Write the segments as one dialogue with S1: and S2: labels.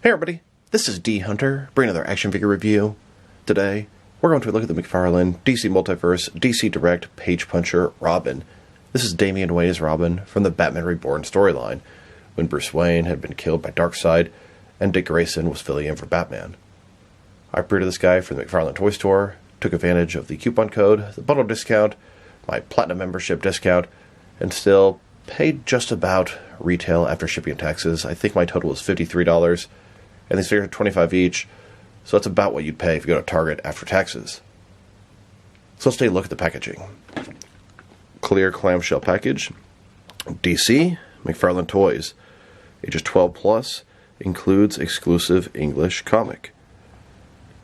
S1: Hey everybody, this is D Hunter, bringing another action figure review. Today, we're going to look at the McFarlane DC Multiverse DC Direct Page Puncher Robin. This is Damian Wayne as Robin from the Batman Reborn storyline, when Bruce Wayne had been killed by Darkseid and Dick Grayson was filling in for Batman. I pre-ordered this guy from the McFarlane Toy Store, took advantage of the coupon code, the bundle discount, my platinum membership discount, and still paid just about retail after shipping and taxes. I think my total was $53. And these figures are $25 each, so that's about what you'd pay if you go to Target after taxes. So let's take a look at the packaging. Clear clamshell package. DC, McFarlane Toys. Ages 12 plus. Includes exclusive English comic.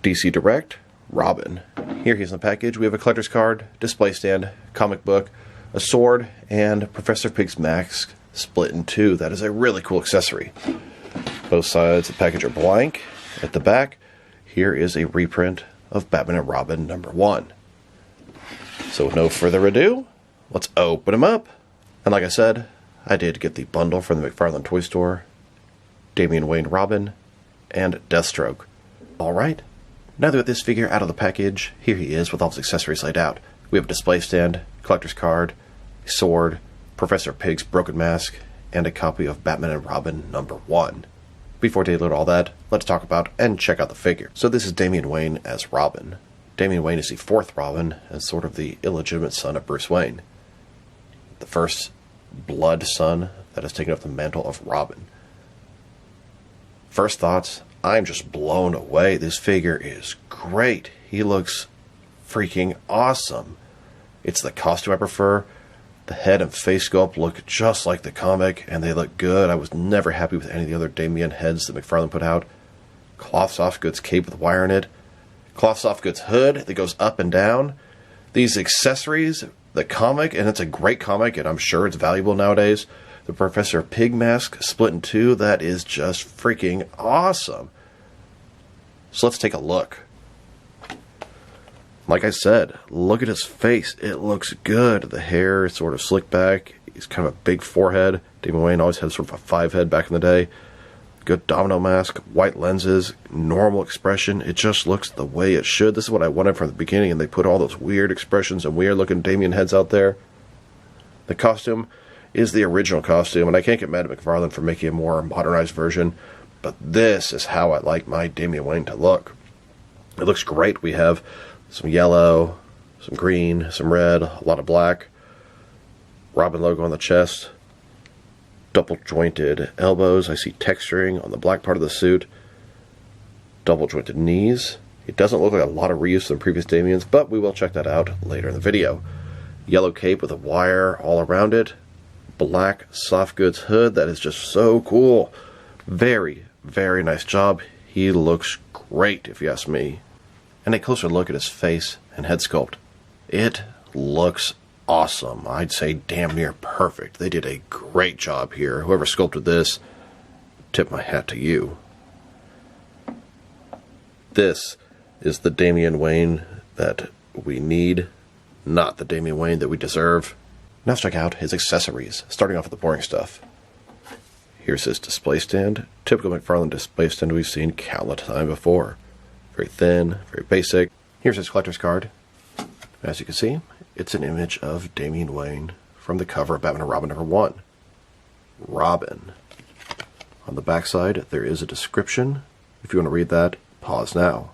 S1: DC Direct, Robin. Here he is in the package. We have a collector's card, display stand, comic book, a sword, and Professor Pig's mask split in two. That is a really cool accessory. Both sides of the package are blank. At the back, here is a reprint of Batman and Robin #1. So with no further ado, let's open them up. And like I said, I did get the bundle from the McFarlane Toy Store, Damian Wayne Robin, and Deathstroke. Alright, now that we have this figure out of the package, here he is with all his accessories laid out. We have a display stand, collector's card, a sword, Professor Pig's broken mask, and a copy of Batman and Robin #1. Before we load all that, let's talk about and check out the figure. So this is Damian Wayne as Robin. Damian Wayne is the fourth Robin and sort of the illegitimate son of Bruce Wayne. The first blood son that has taken up the mantle of Robin. First thoughts, I'm just blown away. This figure is great. He looks freaking awesome. It's the costume I prefer. The head and face sculpt look just like the comic, and they look good. I was never happy with any of the other Damian heads that McFarlane put out. Cloth soft goods cape with wire in it. Cloth soft goods hood that goes up and down. These accessories, the comic, and it's a great comic, and I'm sure it's valuable nowadays. The Professor Pig mask split in two, that is just freaking awesome. So let's take a look. Like I said, look at his face. It looks good. The hair is sort of slicked back. He's kind of a big forehead. Damian Wayne always had sort of a 5 head back in the day. Good domino mask, white lenses, normal expression. It just looks the way it should. This is what I wanted from the beginning, and they put all those weird expressions and weird looking Damian heads out there. The costume is the original costume, and I can't get mad at McFarlane for making a more modernized version, but this is how I like my Damian Wayne to look. It looks great. We have some yellow, some green, some red, a lot of black. Robin logo on the chest. Double jointed elbows. I see texturing on the black part of the suit. Double jointed knees. It doesn't look like a lot of reuse from previous Damians, but we will check that out later in the video. Yellow cape with a wire all around it. Black soft goods hood. That is just so cool. Very, very nice job. He looks great, if you ask me. And a closer look at his face and head sculpt. It looks awesome. I'd say damn near perfect. They did a great job here. Whoever sculpted this, tip my hat to you. This is the Damian Wayne that we need, not the Damian Wayne that we deserve. Now let's check out his accessories, starting off with the boring stuff. Here's his display stand. Typical McFarlane display stand we've seen countless times before. Very thin, very basic. Here's his collector's card. As you can see, it's an image of Damian Wayne from the cover of Batman and Robin #1. Robin. On the backside, there is a description. If you want to read that, pause now.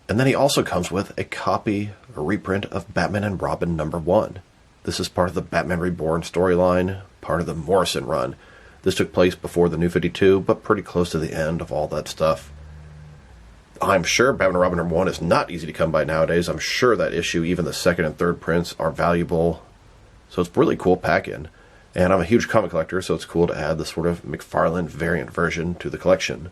S1: And then he also comes with a copy, a reprint of Batman and Robin #1. This is part of the Batman Reborn storyline, part of the Morrison run. This took place before the New 52, but pretty close to the end of all that stuff. I'm sure Batman and Robin #1 is not easy to come by nowadays. I'm sure that issue, even the second and third prints, are valuable. So it's really cool pack-in. And I'm a huge comic collector, so it's cool to add this sort of McFarlane variant version to the collection.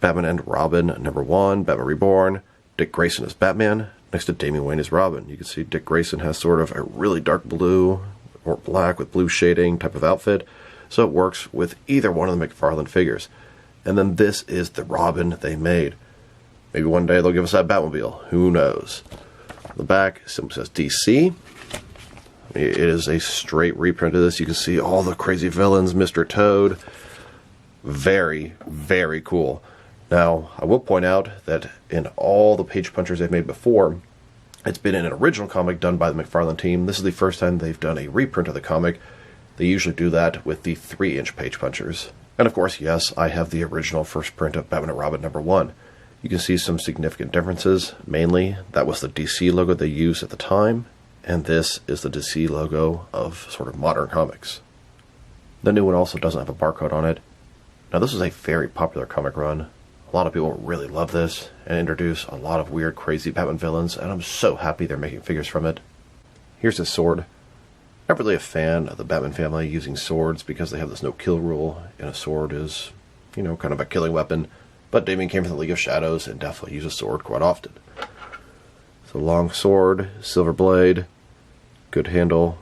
S1: Batman and Robin #1, Batman Reborn, Dick Grayson as Batman, next to Damian Wayne as Robin. You can see Dick Grayson has sort of a really dark blue or black with blue shading type of outfit, so it works with either one of the McFarlane figures. And then this is the Robin they made. Maybe one day they'll give us that Batmobile. Who knows? On the back, simply says DC. It is a straight reprint of this. You can see all the crazy villains, Mr. Toad. Very, very cool. Now, I will point out that in all the page punchers they've made before, it's been in an original comic done by the McFarlane team. This is the first time they've done a reprint of the comic. They usually do that with the 3-inch page punchers. And of course, yes, I have the original first print of Batman and Robin #1. You can see some significant differences. Mainly, that was the DC logo they used at the time, and this is the DC logo of sort of modern comics. The new one also doesn't have a barcode on it. Now, this is a very popular comic run. A lot of people really love this and introduce a lot of weird, crazy Batman villains, and I'm so happy they're making figures from it. Here's his sword. Not really a fan of the Batman family using swords because they have this no-kill rule, and a sword is, kind of a killing weapon. But Damian came from the League of Shadows and definitely uses a sword quite often. It's a long sword, silver blade, good handle.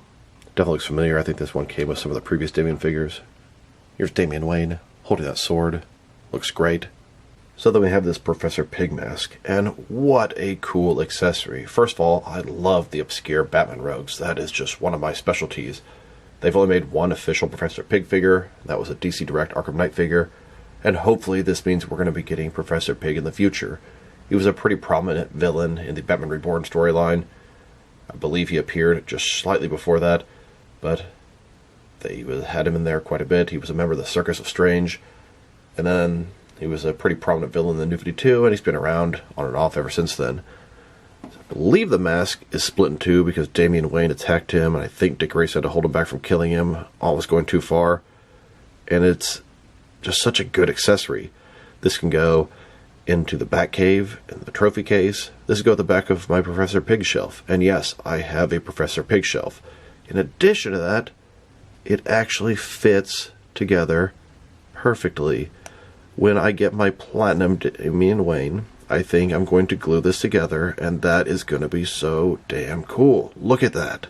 S1: Definitely looks familiar. I think this one came with some of the previous Damian figures. Here's Damian Wayne holding that sword. Looks great. So then we have this Professor Pig mask, and what a cool accessory. First of all, I love the obscure Batman rogues. That is just one of my specialties. They've only made one official Professor Pig figure. That was a DC Direct Arkham Knight figure, and hopefully this means we're going to be getting Professor Pig in the future. He was a pretty prominent villain in the Batman Reborn storyline. I believe he appeared just slightly before that, but they had him in there quite a bit. He was a member of the Circus of Strange, and then he was a pretty prominent villain in the New 52, and he's been around on and off ever since then. I believe the mask is split in two because Damian Wayne attacked him, and I think Dick Grayson had to hold him back from killing him. All was going too far. And it's just such a good accessory. This can go into the Batcave, in the trophy case. This can go at the back of my Professor Pig shelf. And yes, I have a Professor Pig shelf. In addition to that, it actually fits together perfectly. When I get my Platinum Damian Wayne, I think I'm going to glue this together, and that is going to be so damn cool. Look at that.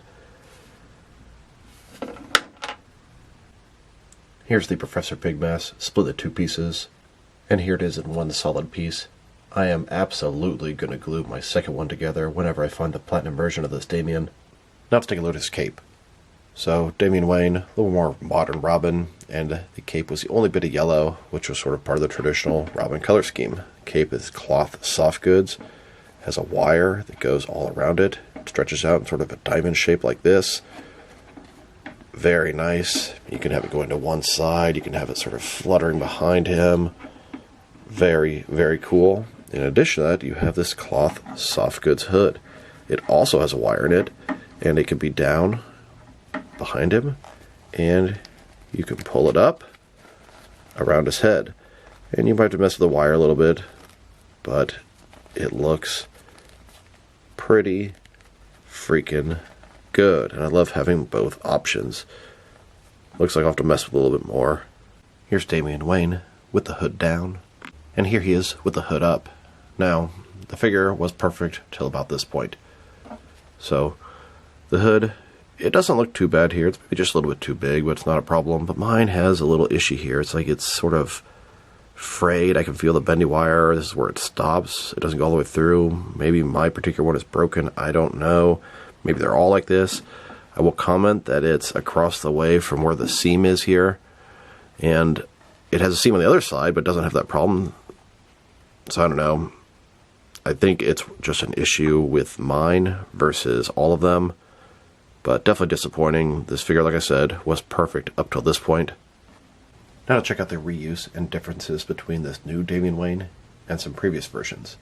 S1: Here's the Professor Pig mask, split into two pieces, and here it is in one solid piece. I am absolutely going to glue my second one together whenever I find the Platinum version of this Damian. Now let's take a look at his cape. So, Damian Wayne, a little more modern Robin, and the cape was the only bit of yellow, which was sort of part of the traditional Robin color scheme. The cape is cloth soft goods, has a wire that goes all around it. It stretches out in sort of a diamond shape like this. Very nice. You can have it going to one side, you can have it sort of fluttering behind him. Very, very cool. In addition to that, you have this cloth soft goods hood. It also has a wire in it, and it can be down behind him, and you can pull it up around his head, and you might have to mess with the wire a little bit, but it looks pretty freaking good, and I love having both options. Looks like I'll have to mess with it a little bit more. Here's Damian Wayne with the hood down, and here he is with the hood up. Now, the figure was perfect till about this point. So, the hood, it doesn't look too bad here. It's maybe just a little bit too big, but it's not a problem. But mine has a little issue here. It's like it's sort of frayed. I can feel the bendy wire. This is where it stops. It doesn't go all the way through. Maybe my particular one is broken. I don't know. Maybe they're all like this. I will comment that it's across the way from where the seam is here. And it has a seam on the other side, but doesn't have that problem. So I don't know. I think it's just an issue with mine versus all of them. But definitely disappointing. This figure, like I said, was perfect up till this point. Now to check out the reuse and differences between this new Damian Wayne and some previous versions.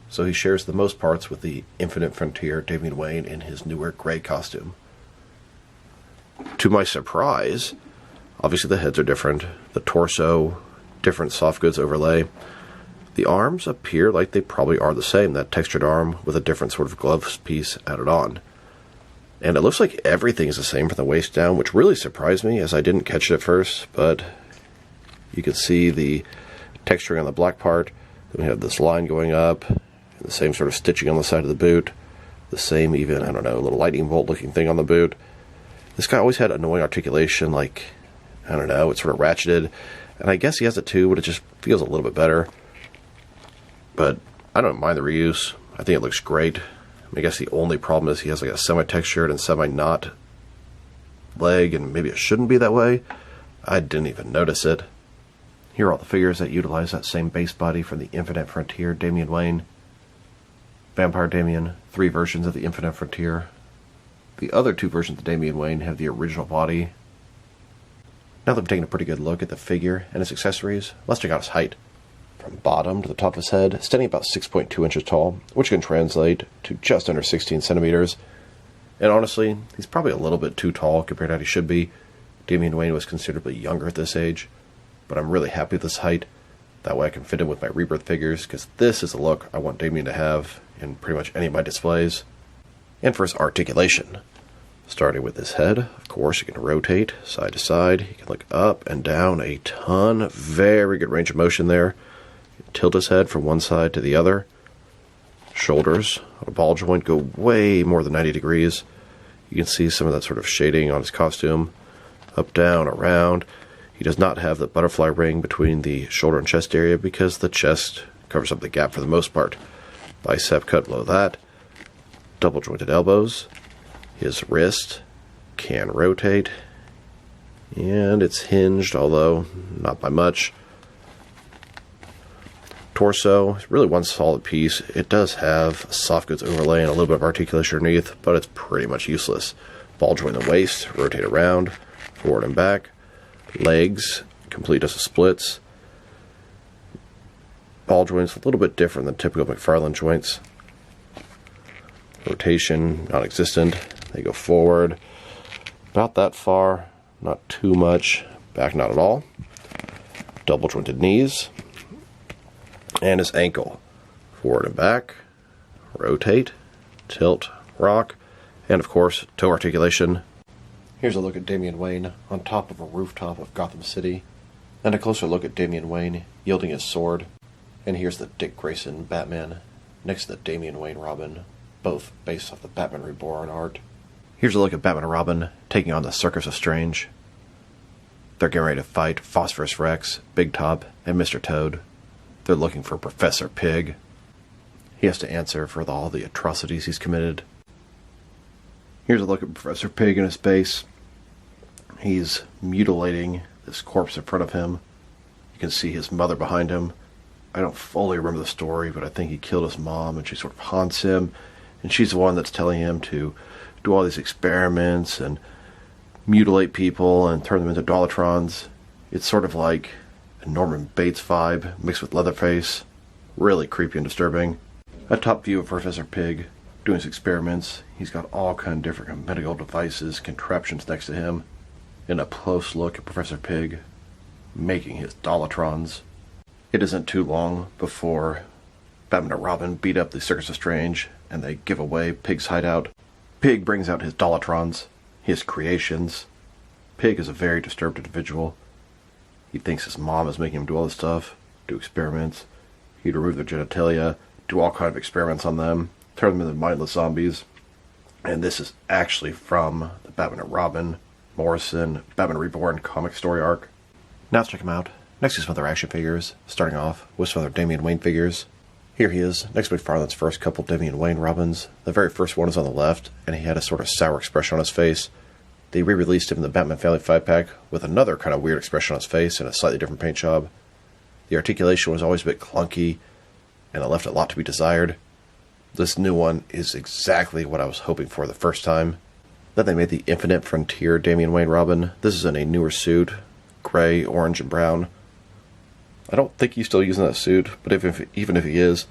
S1: So he shares the most parts with the Infinite Frontier Damian Wayne in his newer gray costume. To my surprise, obviously the heads are different. The torso, different soft goods overlay. The arms appear like they probably are the same. That textured arm with a different sort of glove piece added on. And it looks like everything is the same from the waist down, which really surprised me as I didn't catch it at first, but you can see the texturing on the black part. Then we have this line going up, and the same sort of stitching on the side of the boot, the same even, I don't know, little lightning bolt looking thing on the boot. This guy always had annoying articulation, like, I don't know, it's sort of ratcheted, and I guess he has it too, but it just feels a little bit better. But I don't mind the reuse. I think it looks great. I guess the only problem is he has like a semi-textured and semi-not leg, and maybe it shouldn't be that way. I didn't even notice it. Here are all the figures that utilize that same base body from the Infinite Frontier Damian Wayne. Vampire Damian, 3 versions of the Infinite Frontier. The other 2 versions of Damian Wayne have the original body. Now that I'm taking a pretty good look at the figure and his accessories, let's check out his height. From bottom to the top of his head, standing about 6.2 inches tall, which can translate to just under 16 centimeters. And honestly, he's probably a little bit too tall compared to how he should be. Damian Wayne was considerably younger at this age, but I'm really happy with this height. That way I can fit in with my Rebirth figures, because this is the look I want Damian to have in pretty much any of my displays. And for his articulation, starting with his head, of course, you can rotate side to side. You can look up and down a ton. Very good range of motion there. You can tilt his head from one side to the other. Shoulders on a ball joint go way more than 90 degrees. You can see some of that sort of shading on his costume. Up, down, around. He does not have the butterfly ring between the shoulder and chest area because the chest covers up the gap for the most part. Bicep cut below that. Double jointed elbows. His wrist can rotate. And it's hinged, although not by much. Torso is really one solid piece. It does have a soft goods overlay and a little bit of articulation underneath, but it's pretty much useless. Ball joint the waist, rotate around, forward and back. Legs, complete as a splits. Ball joints a little bit different than typical McFarlane joints. Rotation, non-existent. They go forward about that far, not too much. Back, not at all. Double jointed knees. And his ankle. Forward and back. Rotate. Tilt. Rock. And of course, toe articulation. Here's a look at Damian Wayne on top of a rooftop of Gotham City. And a closer look at Damian Wayne wielding his sword. And here's the Dick Grayson Batman next to the Damian Wayne Robin, both based off the Batman Reborn art. Here's a look at Batman and Robin taking on the Circus of Strange. They're getting ready to fight Phosphorus Rex, Big Top, and Mr. Toad. They're looking for Professor Pig. He has to answer for all the atrocities he's committed. Here's a look at Professor Pig in his base. He's mutilating this corpse in front of him. You can see his mother behind him. I don't fully remember the story, but I think he killed his mom, and she sort of haunts him. And she's the one that's telling him to do all these experiments and mutilate people and turn them into Dolatrons. It's sort of like a Norman Bates vibe mixed with Leatherface. Really creepy and disturbing. A top view of Professor Pig doing his experiments. He's got all kind of different medical devices, contraptions next to him. And a close look at Professor Pig making his Dolatrons. It isn't too long before Batman and Robin beat up the Circus of Strange and they give away Pig's hideout. Pig brings out his Dolatrons, his creations. Pig is a very disturbed individual. He thinks his mom is making him do all this stuff, do experiments. He'd remove their genitalia, do all kind of experiments on them, turn them into mindless zombies. And this is actually from the Batman and Robin, Morrison, Batman Reborn comic story arc. Now let's check him out. Next is some other action figures, starting off with some other Damian Wayne figures. Here he is, next to McFarlane's first couple Damian Wayne Robins. The very first one is on the left, and he had a sort of sour expression on his face. They re-released him in the Batman Family 5-pack with another kind of weird expression on his face and a slightly different paint job. The articulation was always a bit clunky, and it left a lot to be desired. This new one is exactly what I was hoping for the first time. Then they made the Infinite Frontier Damian Wayne Robin. This is in a newer suit, gray, orange, and brown. I don't think he's still using that suit, but even if he is,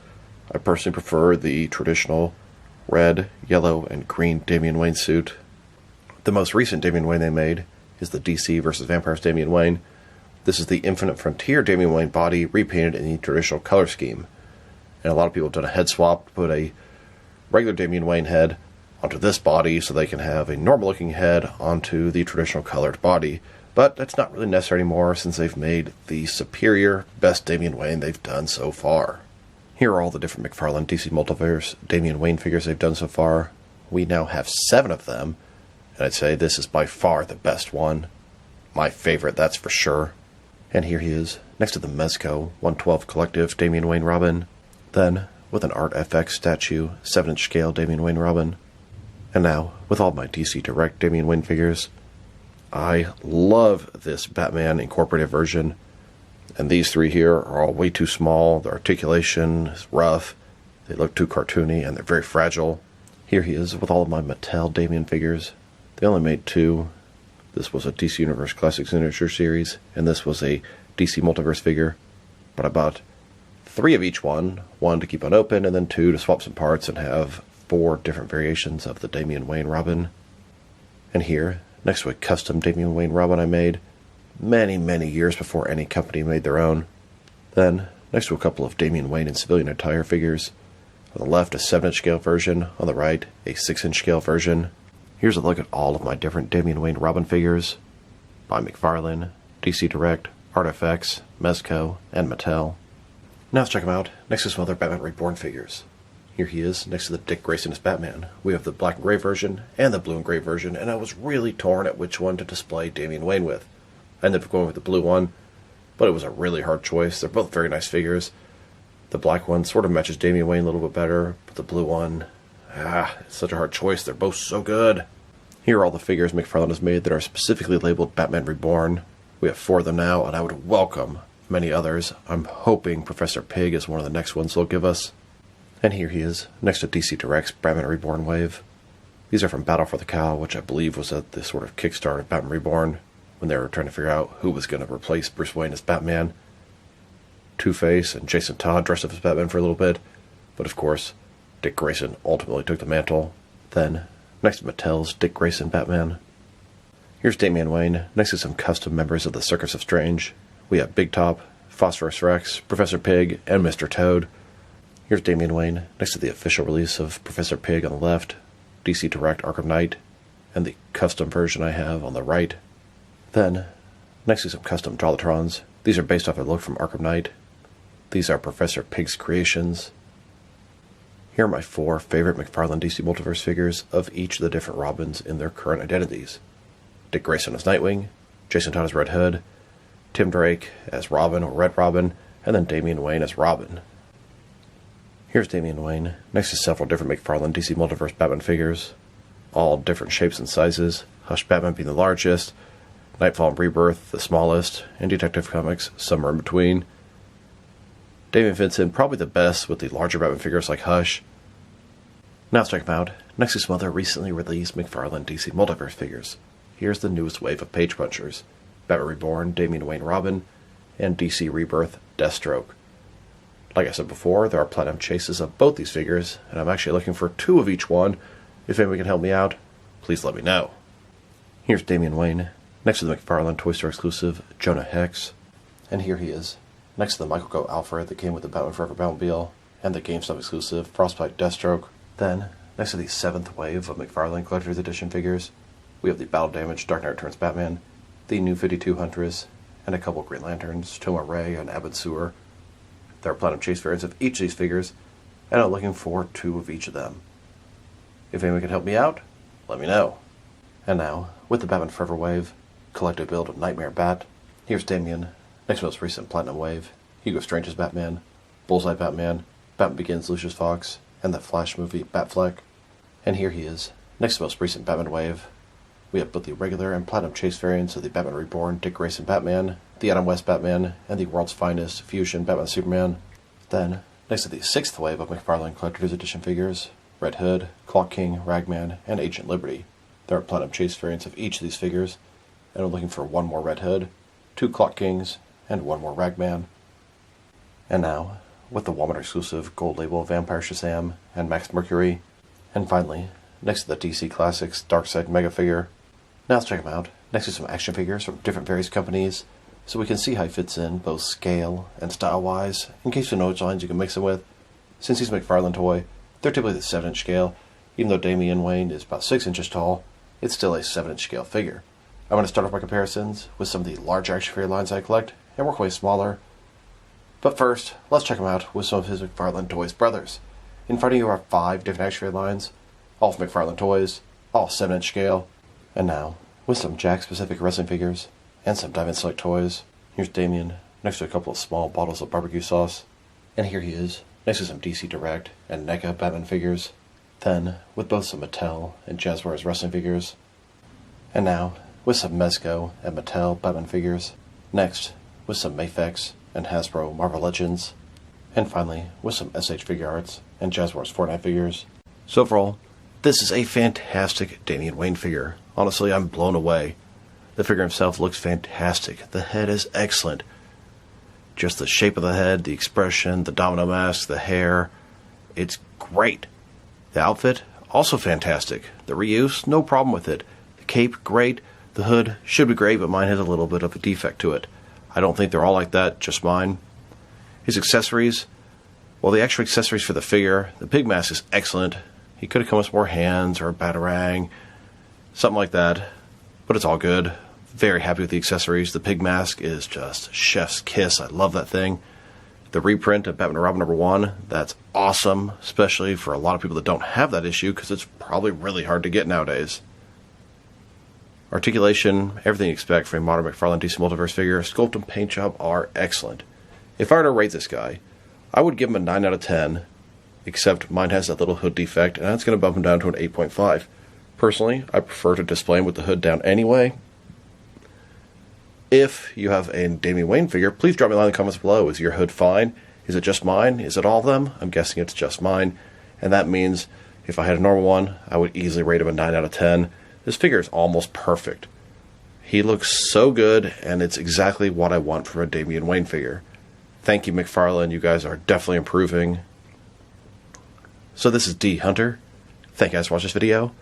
S1: I personally prefer the traditional red, yellow, and green Damian Wayne suit. The most recent Damian Wayne they made is the DC vs. Vampires Damian Wayne. This is the Infinite Frontier Damian Wayne body repainted in the traditional color scheme. And a lot of people have done a head swap to put a regular Damian Wayne head onto this body so they can have a normal looking head onto the traditional colored body. But that's not really necessary anymore since they've made the superior, best Damian Wayne they've done so far. Here are all the different McFarlane DC Multiverse Damian Wayne figures they've done so far. We now have 7 of them, and I'd say this is by far the best one. My favorite, that's for sure. And here he is, next to the Mezco 112 Collective Damian Wayne Robin. Then, with an Art FX statue, 7-inch scale Damian Wayne Robin. And now, with all my DC Direct Damian Wayne figures, I love this Batman Incorporated version. And these three here are all way too small. The articulation is rough. They look too cartoony, and they're very fragile. Here he is with all of my Mattel Damian figures. They only made two. This was a DC Universe Classic Signature Series, and this was a DC Multiverse figure. But I bought 3 of each one to keep unopened, and then 2 to swap some parts and have 4 different variations of the Damian Wayne Robin. And here, next to a custom Damian Wayne Robin I made many, many years before any company made their own. Then, next to a couple of Damian Wayne in civilian attire figures. On the left, a 7-inch scale version. On the right, a 6-inch scale version. Here's a look at all of my different Damian Wayne Robin figures by McFarlane, DC Direct, Artifacts, Mezco, and Mattel. Now let's check them out next to some other Batman Reborn figures. Here he is next to the Dick Grayson as Batman. We have the black and gray version and the blue and gray version, and I was really torn at which one to display Damian Wayne with. I ended up going with the blue one, but it was a really hard choice. They're both very nice figures. The black one sort of matches Damian Wayne a little bit better, but the blue one, it's such a hard choice. They're both so good. Here are all the figures McFarlane has made that are specifically labeled Batman Reborn. We have 4 of them now, and I would welcome many others. I'm hoping Professor Pig is one of the next ones they'll give us. And here he is, next to DC Direct's Batman Reborn wave. These are from Battle for the Cowl, which I believe was at the sort of kickstart of Batman Reborn, when they were trying to figure out who was going to replace Bruce Wayne as Batman. Two-Face and Jason Todd dressed up as Batman for a little bit, but of course, Dick Grayson ultimately took the mantle. Then, next to Mattel's Dick Grayson Batman. Here's Damian Wayne, next to some custom members of the Circus of Strange. We have Big Top, Phosphorus Rex, Professor Pig, and Mr. Toad. Here's Damian Wayne, next to the official release of Professor Pig on the left, DC Direct Arkham Knight, and the custom version I have on the right. Then, next to some custom Jolatrons. These are based off a look from Arkham Knight. These are Professor Pig's creations. Here are my 4 favorite McFarlane DC Multiverse figures of each of the different Robins in their current identities. Dick Grayson as Nightwing, Jason Todd as Red Hood, Tim Drake as Robin or Red Robin, and then Damian Wayne as Robin. Here's Damian Wayne, next to several different McFarlane DC Multiverse Batman figures, all different shapes and sizes, Hush Batman being the largest, Nightfall and Rebirth the smallest, and Detective Comics somewhere in between. Damian fits in probably the best with the larger Batman figures like Hush. Now let's check them out, next to some other recently released McFarlane DC Multiverse figures. Here's the newest wave of page punchers: Batman Reborn, Damian Wayne Robin, and DC Rebirth Deathstroke. Like I said before, there are platinum chases of both these figures, and I'm actually looking for 2 of each one. If anyone can help me out, please let me know. Here's Damian Wayne, next to the McFarlane Toy Store exclusive Jonah Hex. And here he is, next to the Michael Go Alfred that came with the Batman Forever Batmobile, and the GameStop exclusive Frostbite Deathstroke. Then, next to the 7th wave of McFarlane Collector's Edition figures, we have the Battle Damage Dark Knight Returns Batman, the New 52 Huntress, and a couple of Green Lanterns, Toma Ray and Abed Sewer. There are platinum chase variants of each of these figures, and I'm looking for 2 of each of them. If anyone can help me out, let me know. And now, with the Batman Forever wave, collective build of Nightmare Bat, here's Damian, next to most recent platinum wave, Hugo Strange's Batman, Bullseye Batman, Batman Begins Lucius Fox, and the Flash movie Batfleck. And here he is, next to most recent Batman wave. We have both the regular and platinum chase variants of the Batman Reborn Dick Grayson Batman, the Adam West Batman, and the World's Finest Fusion Batman Superman. Then, next to the 6th wave of McFarlane Collector's Edition figures, Red Hood, Clock King, Ragman, and Agent Liberty. There are platinum chase variants of each of these figures, and I'm looking for 1 more Red Hood, 2 Clock Kings, and 1 more Ragman. And now, with the Walmart exclusive gold label Vampire Shazam and Max Mercury. And finally, next to the DC Classics Darkseid Mega figure. Now let's check him out, next to some action figures from different various companies, so we can see how he fits in both scale and style-wise, in case you know which lines you can mix him with. Since he's a McFarlane toy, they're typically the 7-inch scale. Even though Damian Wayne is about 6 inches tall, it's still a 7-inch scale figure. I'm going to start off my comparisons with some of the large action figure lines I collect, and work way smaller. But first, let's check him out with some of his McFarlane Toys brothers. In front of you are 5 different action figure lines, all from McFarlane Toys, all 7-inch scale. And now, with some Jack-specific wrestling figures, and some Diamond Select toys, here's Damian, next to a couple of small bottles of barbecue sauce. And here he is, next to some DC Direct and NECA Batman figures. Then, with both some Mattel and Jazzwares wrestling figures. And now, with some Mezco and Mattel Batman figures. Next, with some Mafex and Hasbro Marvel Legends. And finally, with some SH Figure Arts and Jazzwares Fortnite figures. So overall, this is a fantastic Damian Wayne figure. Honestly, I'm blown away. The figure himself looks fantastic. The head is excellent. Just the shape of the head, the expression, the domino mask, the hair. It's great. The outfit, also fantastic. The reuse, no problem with it. The cape, great. The hood should be great, but mine has a little bit of a defect to it. I don't think they're all like that, just mine. His accessories, well, the extra accessories for the figure, the pig mask is excellent. He could have come with more hands or a batarang, something like that, but it's all good. Very happy with the accessories. The pig mask is just chef's kiss. I love that thing. The reprint of Batman and Robin #1, that's awesome, especially for a lot of people that don't have that issue, because it's probably really hard to get nowadays. Articulation, everything you expect from a modern McFarlane DC Multiverse figure. Sculpt and paint job are excellent. If I were to rate this guy, I would give him a 9 out of 10, except mine has that little hood defect, and that's going to bump him down to an 8.5. Personally, I prefer to display him with the hood down anyway. If you have a Damian Wayne figure, please drop me a line in the comments below. Is your hood fine? Is it just mine? Is it all of them? I'm guessing it's just mine. And that means if I had a normal one, I would easily rate him a 9 out of 10. This figure is almost perfect. He looks so good, and it's exactly what I want from a Damian Wayne figure. Thank you, McFarlane. You guys are definitely improving. So this is D Hunter. Thank you guys for watching this video.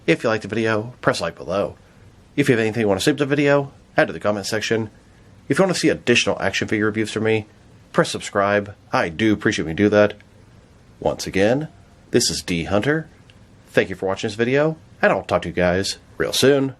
S1: If you liked the video, press like below. If you have anything you want to say to the video, add to the comment section. If you want to see additional action figure reviews from me, press subscribe. I do appreciate when you do that. Once again, this is D Hunter. Thank you for watching this video, and I'll talk to you guys real soon.